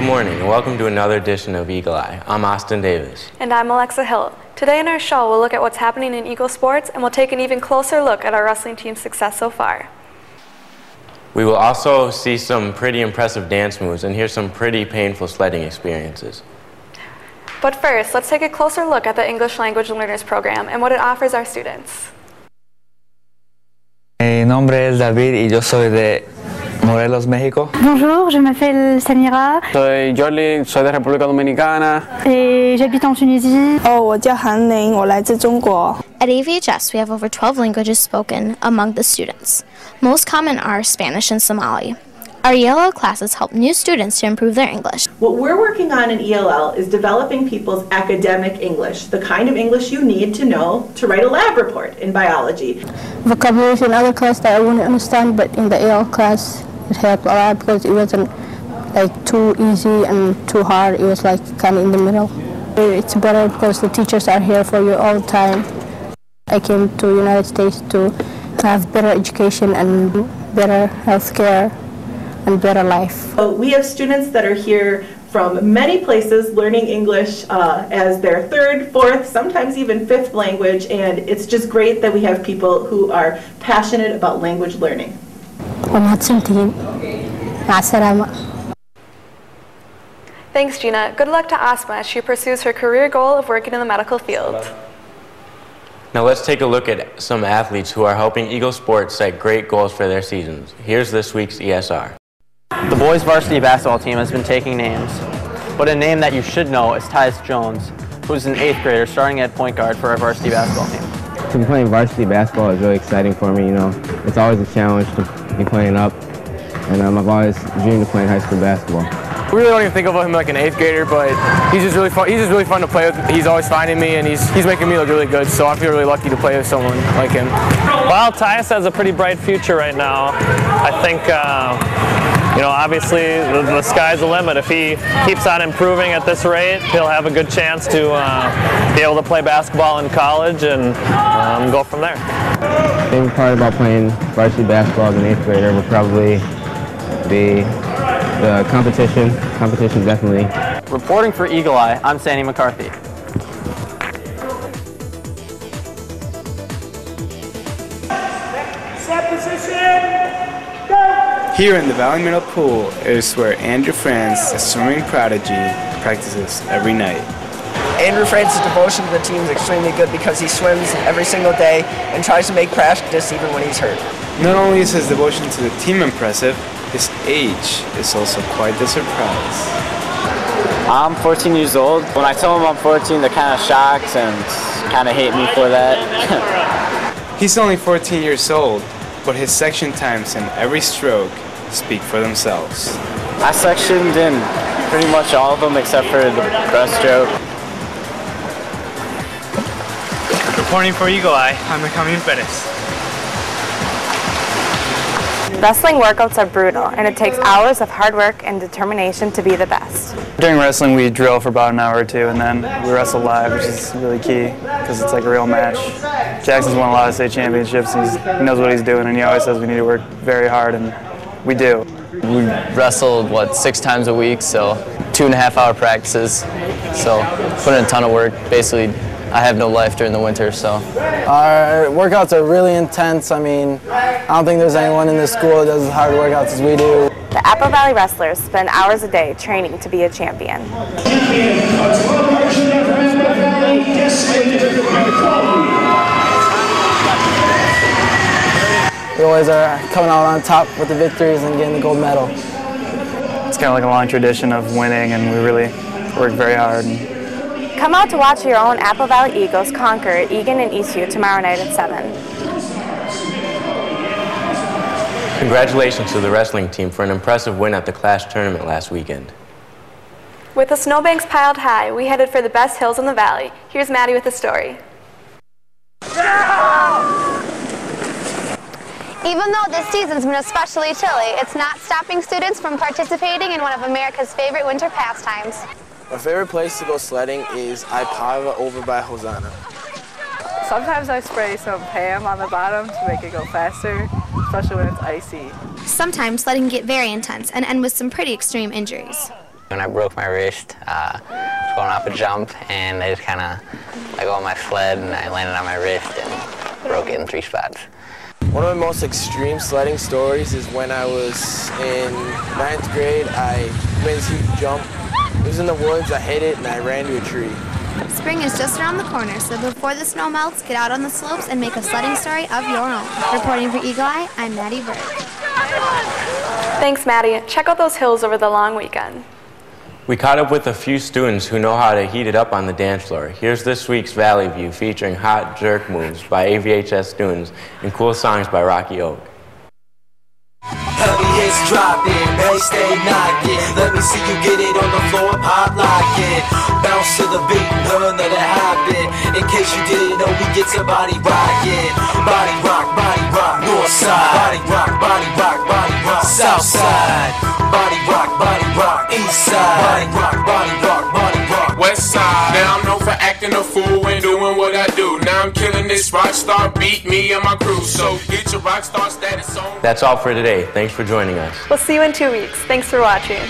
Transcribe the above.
Good morning and welcome to another edition of Eagle Eye. I'm Austin Davis. And I'm Alexa Hill. Today in our show we'll look at what's happening in Eagle sports and we'll take an even closer look at our wrestling team's success so far. We will also see some pretty impressive dance moves and hear some pretty painful sledding experiences. But first, let's take a closer look at the English Language Learners Program and what it offers our students. Mi nombre es David y yo soy de Morelos, México. Bonjour, je m'appelle Samira. Soy Jordi, soy de República Dominicana. Et j'habite en Tunisie. 我叫韩玲，我来自中国。 At AVHS, we have over 12 languages spoken among the students. Most common are Spanish and Somali. Our ELL classes help new students to improve their English. What we're working on in ELL is developing people's academic English, the kind of English you need to know to write a lab report in biology. Vocabulary in other class that I wouldn't understand, but in the EL class it helped a lot because it wasn't like too easy and too hard. It was like kind of in the middle. It's better because the teachers are here for you all the time. I came to the United States to have better education and better health care and better life. So we have students that are here from many places learning English as their third, fourth, sometimes even fifth language, and it's just great that we have people who are passionate about language learning. Thanks, Gina. Good luck to Asma as she pursues her career goal of working in the medical field. Now let's take a look at some athletes who are helping Eagle Sports set great goals for their seasons. Here's this week's ESR. The boys varsity basketball team has been taking names, but a name that you should know is Tyus Jones, who's an 8th grader starting at point guard for our varsity basketball team. To be playing varsity basketball is really exciting for me, you know. It's always a challenge to be playing up, and I've always dreamed of playing high school basketball. We really don't even think of him like an 8th grader, but he's just really fun. He's just really fun to play with. He's always finding me, and he's making me look really good. So I feel really lucky to play with someone like him. Well, Tyus has a pretty bright future right now. I think, you know, obviously the sky's the limit. If he keeps on improving at this rate, he'll have a good chance to be able to play basketball in college and go from there. The favorite part about playing varsity basketball as an 8th grader would probably be the competition. Competition, definitely. Reporting for Eagle Eye, I'm Sandy McCarthy. Set position, go! Here in the Valey Middle Pool is where Andrew France, a swimming prodigy, practices every night. Andrew France's devotion to the team is extremely good because he swims every single day and tries to make practice even when he's hurt. Not only is his devotion to the team impressive, his age is also quite the surprise. I'm 14 years old. When I tell them I'm 14, they're kind of shocked and kind of hate me for that. He's only 14 years old, but his section times and every stroke speak for themselves. I sectioned in pretty much all of them except for the breaststroke. Reporting for Eagle Eye, I'm Benjamin Perez. Wrestling workouts are brutal, and it takes hours of hard work and determination to be the best. During wrestling, we drill for about an hour or two, and then we wrestle live, which is really key because it's like a real match. Jackson's won a lot of state championships. He knows what he's doing, and he always says we need to work very hard, and we do. We wrestled, 6 times a week, so 2.5-hour practices. So put in a ton of work. Basically, I have no life during the winter, so. Our workouts are really intense. I mean, I don't think there's anyone in this school that does as hard workouts as we do. The Apple Valley wrestlers spend hours a day training to be a champion. We always are coming out on top with the victories and getting the gold medal. It's kind of like a long tradition of winning, and we really work very hard. Come out to watch your own Apple Valley Eagles conquer Egan and Eastview tomorrow night at 7. Congratulations to the wrestling team for an impressive win at the class tournament last weekend. With the snowbanks piled high, we headed for the best hills in the valley. Here's Maddie with the story. Even though this season's been especially chilly, it's not stopping students from participating in one of America's favorite winter pastimes. My favorite place to go sledding is Ipava over by Hosanna. Sometimes I spray some Pam on the bottom to make it go faster, especially when it's icy. Sometimes sledding can get very intense and end with some pretty extreme injuries. When I broke my wrist, I was going off a jump, and I just kind of let go of my sled, and I landed on my wrist and broke it in 3 spots. One of my most extreme sledding stories is when I was in 9th grade. I made this huge jump. It was in the woods, I hit it, and I ran to a tree. Spring is just around the corner, so before the snow melts, get out on the slopes and make a sledding story of your own. Reporting for Eagle Eye, I'm Maddie Berg. Thanks, Maddie. Check out those hills over the long weekend. We caught up with a few students who know how to heat it up on the dance floor. Here's this week's Valey View featuring hot jerk moves by AVHS students and cool songs by Rocky Oak. Heavy hits dropping, bass stay knocking. Let me see you get it on the floor, pop lock it. Bounce to the beat, none of that happen. In case you didn't know, we get to body rocking. Body rock, north side. Body rock, south side. Body rock, east side. Body rock, west side. Now I'm known for acting a fool and doing what I do. Now I'm killing this rock star beat, me and my crew. So get your rock star status on. That's all for today. Thanks for joining us. We'll see you in 2 weeks. Thanks for watching.